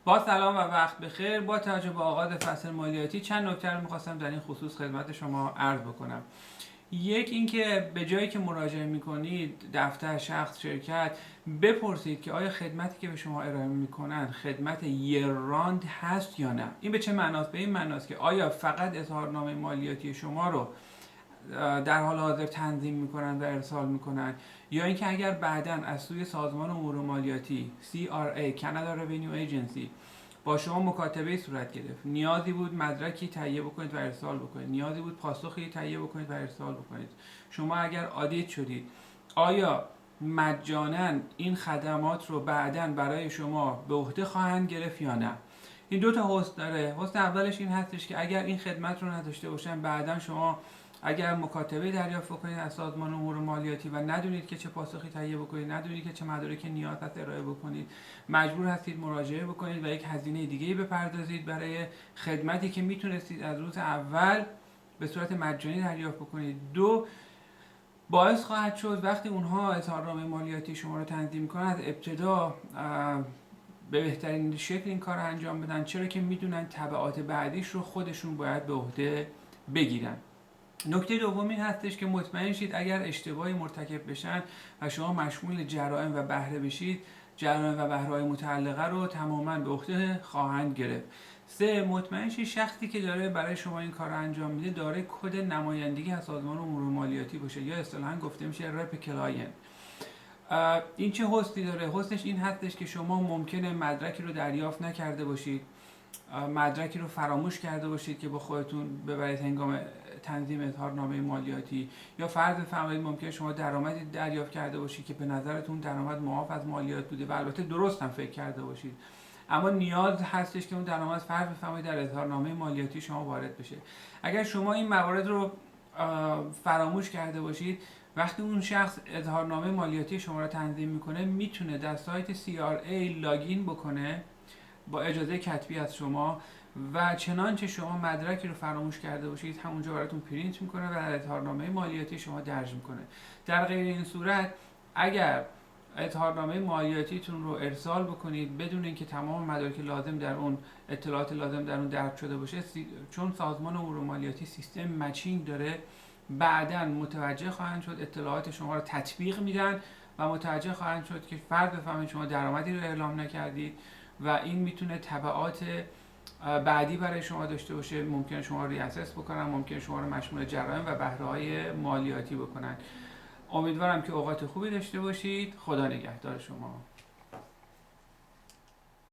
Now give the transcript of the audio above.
با سلام و وقت بخیر. با توجه به آغاز فصل مالیاتی چند نکته رو می‌خواستم در این خصوص خدمت شما عرض بکنم. یک اینکه به جایی که مراجعه می‌کنید، دفتر، شخص، شرکت، بپرسید که آیا خدمتی که به شما ارائه می‌کنند خدمت year round هست یا نه. این به چه معناست؟ به این معناست که آیا فقط اظهارنامه مالیاتی شما رو در حال حاضر تنظیم میکنن و ارسال میکنن، یا اینکه اگر بعداً از سوی سازمان امور مالیاتی CRA Canada Revenue Agency با شما مکاتبه صورت گرفت، نیازی بود مدرکی تهیه بکنید و ارسال بکنید، نیازی بود پاسخی تهیه بکنید و ارسال بکنید، شما اگر آدیت شدید، آیا مجانا این خدمات رو بعداً برای شما به عهده خواهند گرفت یا نه؟ این دو تا حسن داره. حسن اولش این هستش که اگر این خدمت رو نداشته باشن، بعداً شما اگر مکاتبه دریافت بکنید از سازمان امور مالیاتی و ندونید که چه پاسخی تهیه بکنید، ندونید که چه مدارکی نیاز هست ارائه بکنید، مجبور هستید مراجعه بکنید و یک هزینه دیگه‌ای بپردازید برای خدمتی که میتونستید از روز اول به صورت مجانی دریافت بکنید. دو، باعث خواهد شد وقتی اونها اظهارنامه مالیاتی شما رو تنظیم میکنن، از ابتدا به بهترین شکل این کار رو انجام بدن، چرا که میدونن تبعات بعدیش رو خودشون باید به عهده بگیرن. نکته دومی هستش که مطمئن شید اگر اشتباهی مرتکب بشن و شما مشمول جرائم و بهره بشید، جرائم و بهره‌های متعلقه رو تماما به عهده خواهند گرفت. سه، مطمئن شید شخصی که داره برای شما این کار رو انجام میده داره کد نمایندگی از سازمان امور مالیاتی باشه، یا اصطلاحاً گفته میشه رپ کلاینت. این چه حسنی داره؟ حسنش این هستش که شما ممکنه مدرکی رو دریافت نکرده باشید، مدرکی رو فراموش کرده باشید که با خودتون ببرید هنگام تنظیم اظهارنامه مالیاتی، یا فرض بفرمایید ممکنه شما درآمدی دریافت کرده باشید که به نظرتون درآمد معاف از مالیات بوده و البته درست هم فکر کرده باشید، اما نیاز هستش که اون درآمد فرض بفرمایید در اظهارنامه مالیاتی شما وارد بشه. اگر شما این موارد رو فراموش کرده باشید، وقتی اون شخص اظهارنامه مالیاتی شما رو تنظیم میکنه، میتونه در سایت CRA لاگین بکنه با اجازه کتبی از شما و چنانچه شما مدرکی رو فراموش کرده باشید همونجا براتون پرینت میکنه و در اظهارنامه مالیاتی شما درج میکنه. در غیر این صورت اگر اظهارنامه مالیاتیتون رو ارسال بکنید بدون اینکه تمام مدارک لازم در اون، اطلاعات لازم در اون درج شده باشه، چون سازمان امور مالیاتی سیستم مچینگ داره، بعداً متوجه خواهند شد اطلاعات شما رو تطبیق میدن و متوجه خواهند شد که فرض بفرمایید شما درآمدی رو اعلام نکردید و این میتونه تبعات بعدی برای شما داشته باشه. ممکنه شما رو ریاسس بکنن، ممکنه شما رو مشمول جرائم و بهره‌های مالیاتی بکنن. امیدوارم که اوقات خوبی داشته باشید. خدا نگهدار شما.